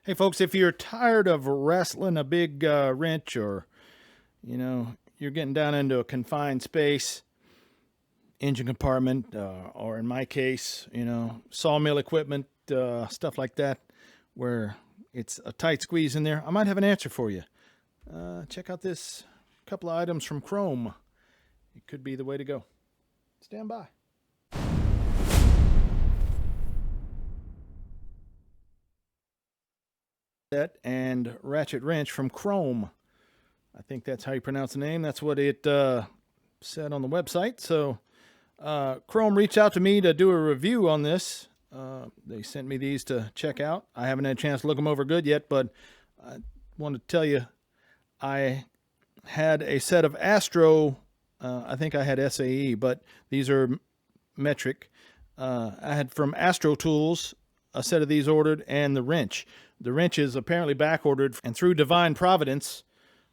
Hey folks, if you're tired of wrestling a big wrench, or you're getting down into a confined space, engine compartment, or in my case, sawmill equipment, stuff like that, where it's a tight squeeze in there, I might have an answer for you. Check out this couple of items from Crom. It could be the way to go. Stand by. And ratchet wrench from Crom. I think that's how you pronounce the name. That's what it said on the website. So Crom reached out to me to do a review on this. They sent me these to check out. I haven't had a chance to look them over good yet, but I want to tell you, I had a set of Astro. I think I had SAE, but these are metric. I had from Astro Tools a set of these ordered, and the wrench. The wrench is apparently back ordered, and through divine providence,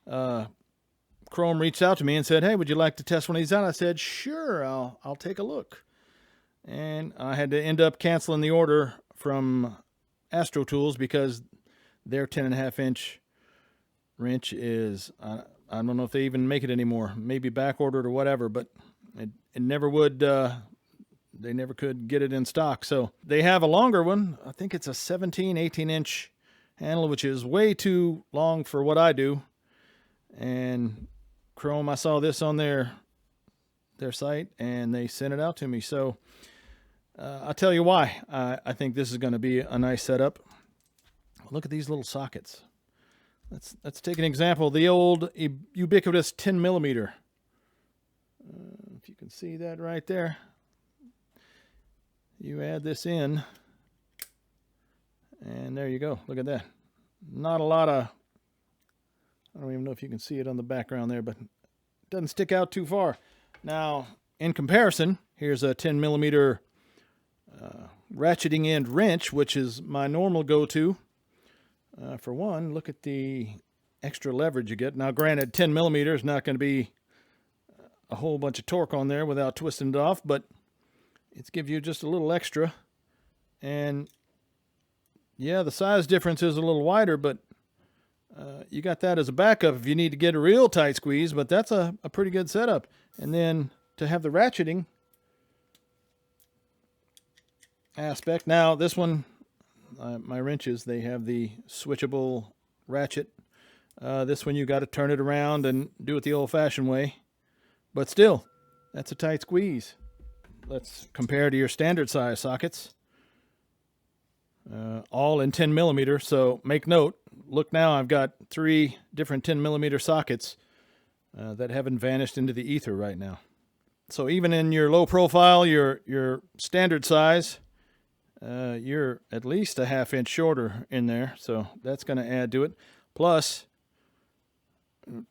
Crom reached out to me and said, "Hey, would you like to test one of these out?" I said, "Sure, I'll take a look." And I had to end up canceling the order from Astro Tools because their 10.5-inch wrench is, I don't know if they even make it anymore, maybe back ordered or whatever, but it never would, they never could get it in stock. So they have a longer one. I think it's a 18-inch handle, which is way too long for what I do. And Crom, I saw this on their site, and they sent it out to me. So I'll tell you why I think this is going to be a nice setup. Look at these little sockets. Let's take an example. The old ubiquitous 10 millimeter. If you can see that right there. You add this in, and there you go. Look at that. Not a lot of, I don't even know if you can see it on the background there, but it doesn't stick out too far. Now, in comparison, here's a 10 millimeter ratcheting end wrench, which is my normal go-to. For one, look at the extra leverage you get. Now, granted, 10 millimeter is not going to be a whole bunch of torque on there without twisting it off, but it's give you just a little extra. And yeah, the size difference is a little wider, but you got that as a backup if you need to get a real tight squeeze, but that's a pretty good setup. And then to have the ratcheting aspect. Now this one, my wrenches, they have the switchable ratchet. This one you got to turn it around and do it the old-fashioned way, but still, that's a tight squeeze. Let's compare to your standard size sockets. All in 10 millimeter. So make note. Look now, I've got 3 different 10 millimeter sockets that haven't vanished into the ether right now. So even in your low profile, your standard size, you're at least a 1/2 inch shorter in there. So that's going to add to it. Plus,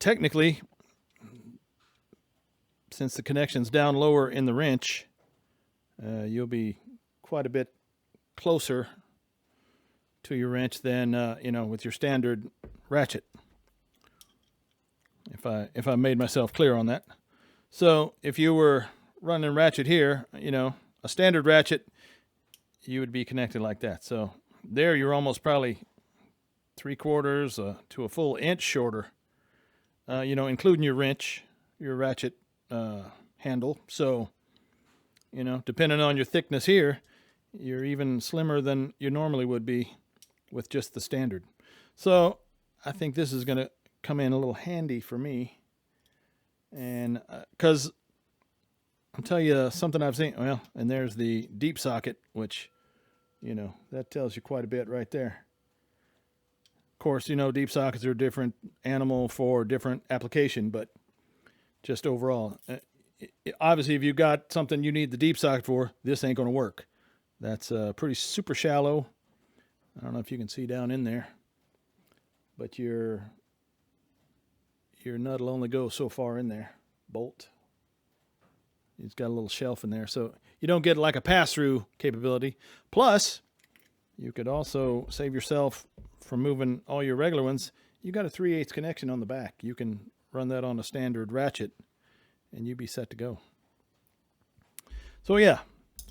technically, since the connection's down lower in the wrench, you'll be quite a bit closer to your wrench than with your standard ratchet. If I made myself clear on that. So if you were running ratchet here, a standard ratchet, you would be connected like that. So there you're almost probably 3/4 to a full inch shorter. Including your wrench, your ratchet handle. So depending on your thickness here, you're even slimmer than you normally would be with just the standard. So I think this is going to come in a little handy for me. And because I'll tell you something I've seen. Well, and there's the deep socket, which, that tells you quite a bit right there. Of course, deep sockets are a different animal for different application, but just overall, obviously, if you've got something you need the deep socket for, this ain't going to work. That's pretty super shallow. I don't know if you can see down in there, but your nut will only go so far in there. Bolt. It's got a little shelf in there, so you don't get like a pass-through capability. Plus, you could also save yourself from moving all your regular ones. You got a 3/8 connection on the back. You can run that on a standard ratchet, and you'd be set to go. So yeah,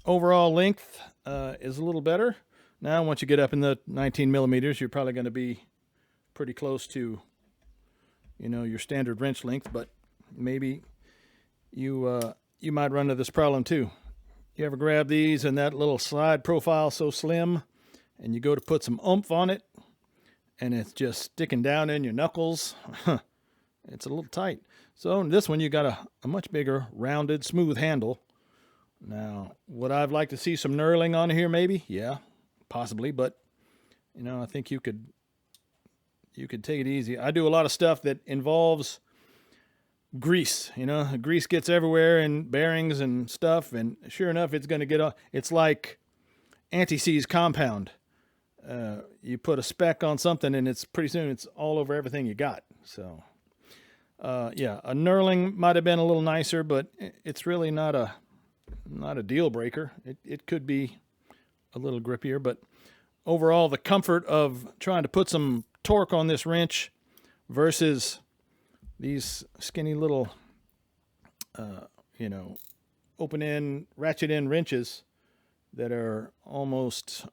overall length is a little better. Now, once you get up in the 19 millimeters, you're probably going to be pretty close to, your standard wrench length, but maybe you might run into this problem too. You ever grab these and that little slide profile so slim, and you go to put some oomph on it, and it's just sticking down in your knuckles? It's a little tight. So in this one, you got a much bigger, rounded, smooth handle. Now, would I like to see some knurling on here maybe? Yeah, possibly, but, I think you could take it easy. I do a lot of stuff that involves grease. Grease gets everywhere in bearings and stuff, and sure enough, it's going to get off. It's like anti-seize compound. You put a speck on something, and it's pretty soon it's all over everything you got. So, yeah, a knurling might have been a little nicer, but it's really not a deal breaker. It could be a little grippier, but overall, the comfort of trying to put some torque on this wrench versus these skinny little, open end, ratchet end wrenches that are almost,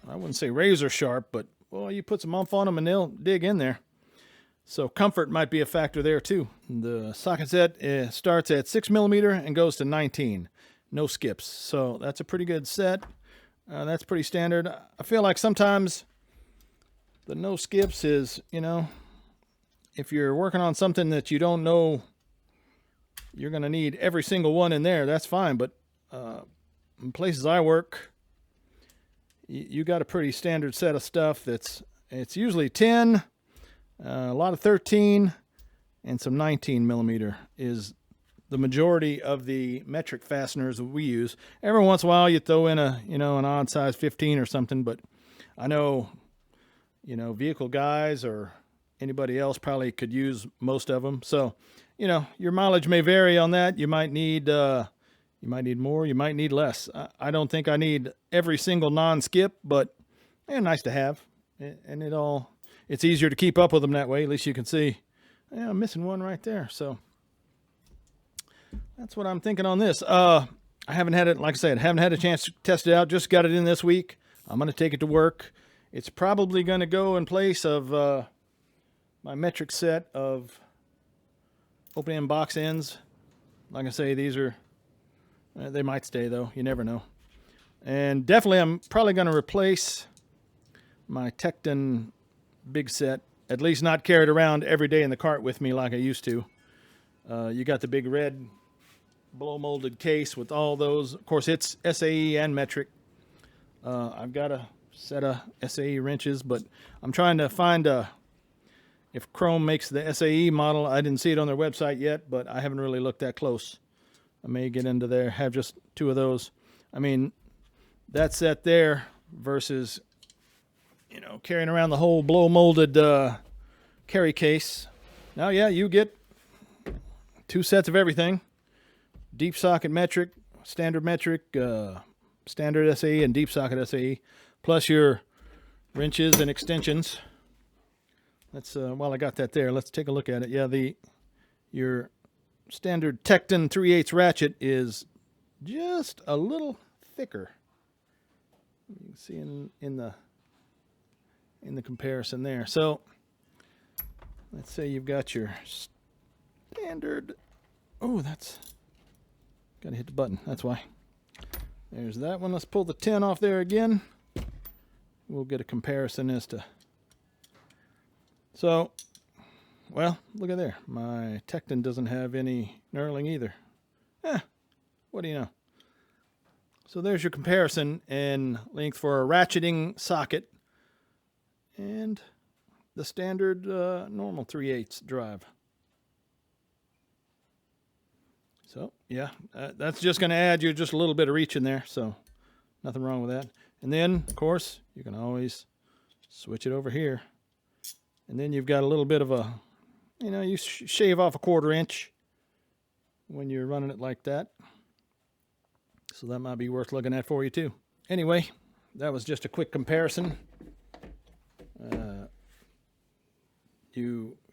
I wouldn't say razor sharp, but, well, you put some oomph on them and they'll dig in there. So comfort might be a factor there too. The socket set starts at 6 millimeter and goes to 19. No skips. So that's a pretty good set. That's pretty standard. I feel like sometimes the no skips is, if you're working on something that you don't know you're going to need every single one in there, that's fine. But in places I work, you got a pretty standard set of stuff it's usually 10, a lot of 13, and some 19 millimeter is the majority of the metric fasteners that we use. Every once in a while you throw in an odd size 15 or something, but I know, vehicle guys or anybody else probably could use most of them. So, your mileage may vary on that. You might need more, you might need less. I don't think I need every single non-skip, but they're nice to have. And it's easier to keep up with them that way. At least you can see, I'm missing one right there. So that's what I'm thinking on this. I haven't had it, like I said, haven't had a chance to test it out. Just got it in this week. I'm going to take it to work. It's probably going to go in place of my metric set of open end box ends. Like I say, these are, they might stay though. You never know. And definitely I'm probably going to replace my Tecton big set, at least not carry it around every day in the cart with me like I used to. You got the big red blow molded case with all those. Of course, it's SAE and metric. I've got a set of SAE wrenches, but I'm trying to find if Crom makes the SAE model. I didn't see it on their website yet, but I haven't really looked that close. I may get into there, have just 2 of those. I mean, that set there versus, carrying around the whole blow molded carry case. Now, yeah, you get 2 sets of everything. Deep socket metric, standard SAE, and deep socket SAE, plus your wrenches and extensions. Let's while I got that there, let's take a look at it. Yeah, your standard Tecton 3/8 ratchet is just a little thicker. You can see in the comparison there. So let's say you've got your standard. Oh, that's got to hit the button. That's why. There's that one. Let's pull the 10 off there again. We'll get a comparison as to. So, well, look at there. My Tecton doesn't have any knurling either. What do you know? So there's your comparison in length for a ratcheting socket and the standard normal 3/8 drive. So, yeah, that's just going to add you just a little bit of reach in there, so nothing wrong with that. And then, of course, you can always switch it over here. And then you've got a little bit of a, you shave off a 1/4 inch when you're running it like that. So that might be worth looking at for you too. Anyway, that was just a quick comparison.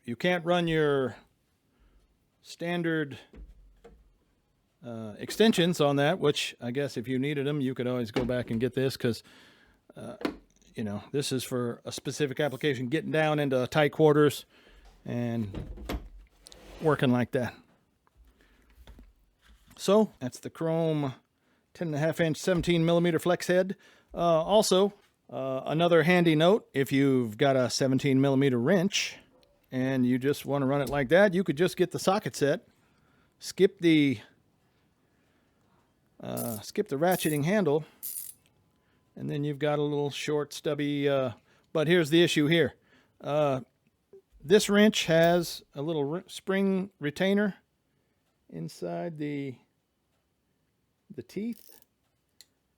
You can't run your standard extensions on that, which I guess if you needed them, you could always go back and get this, because You know, this is for a specific application, getting down into tight quarters and working like that. So that's the Crom 10.5-inch 17mm flex head. Also, another handy note, if you've got a 17mm wrench and you just want to run it like that, you could just get the socket set, skip the ratcheting handle, and then you've got a little short stubby, but here's the issue here. This wrench has a little spring retainer inside the teeth,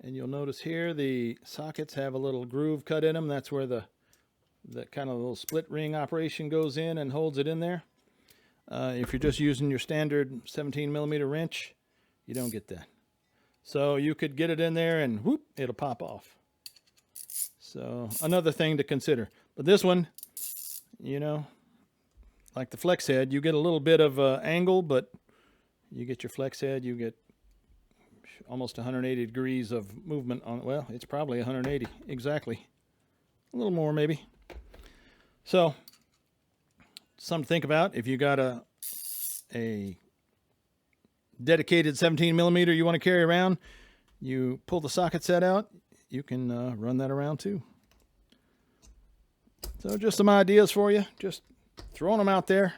and you'll notice here the sockets have a little groove cut in them. That's where the kind of little split ring operation goes in and holds it in there. If you're just using your standard 17mm wrench, you don't get that. So you could get it in there and whoop, it'll pop off. So another thing to consider. But this one, you know, like the flex head, you get a little bit of angle, but you get your flex head, you get almost 180 degrees of movement on it. Well, it's probably 180 exactly. A little more maybe. So something to think about if you got a dedicated 17mm you want to carry around, you pull the socket set out, you can run that around too. So just some ideas for you, just throwing them out there.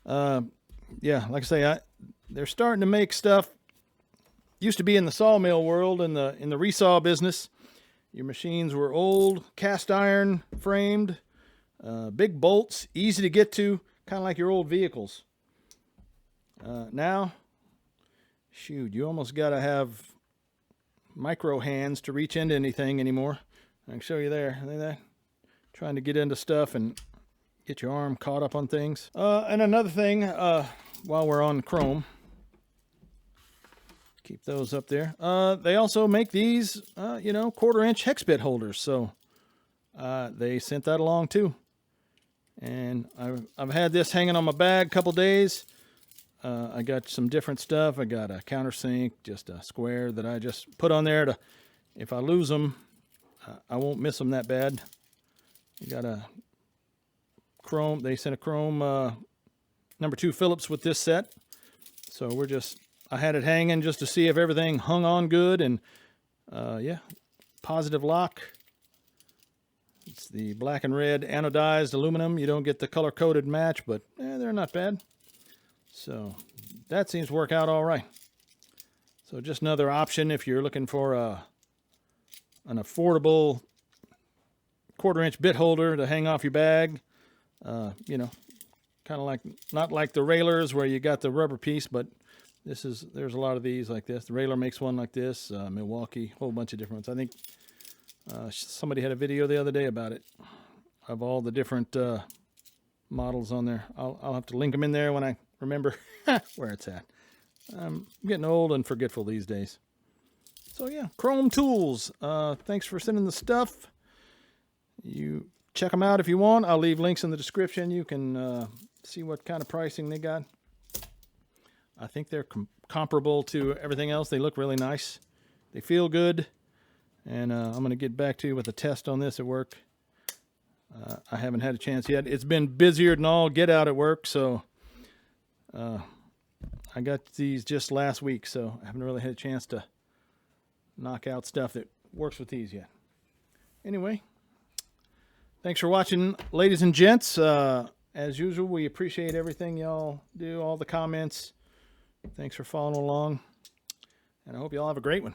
Yeah, like I say, they're starting to make stuff. Used to be in the sawmill world, in the resaw business. Your machines were old, cast iron framed, big bolts, easy to get to, kind of like your old vehicles. Now, shoot, you almost got to have micro hands to reach into anything anymore. I can show you there. Look at that. Trying to get into stuff and get your arm caught up on things. And another thing, while we're on Crom, keep those up there. They also make these, you know, 1/4-inch hex bit holders. So they sent that along too. And I've had this hanging on my bag a couple days. I got some different stuff. I got a countersink, just a square that I just put on there to, if I lose them, I won't miss them that bad. I got a Crom. They sent a Crom number 2 Phillips with this set. So I had it hanging just to see if everything hung on good, and yeah, positive lock. It's the black and red anodized aluminum. You don't get the color-coded match, but they're not bad. So that seems to work out all right. So just another option if you're looking for an affordable 1/4-inch bit holder to hang off your bag. You know, kind of like, not like the railers where you got the rubber piece, but there's a lot of these like this. The Railer makes one like this, Milwaukee, whole bunch of different ones. I think somebody had a video the other day about it, of all the different models on there. I'll have to link them in there when I remember where it's at. I'm getting old and forgetful these days. So yeah, Crom Tools. Thanks for sending the stuff. You check them out if you want. I'll leave links in the description. You can see what kind of pricing they got. I think they're comparable to everything else. They look really nice. They feel good. And I'm going to get back to you with a test on this at work. I haven't had a chance yet. It's been busier than all get out at work, so I got these just last week, so I haven't really had a chance to knock out stuff that works with these yet. Anyway, thanks for watching, ladies and gents. As usual, we appreciate everything y'all do, all the comments. Thanks for following along, and I hope y'all have a great one.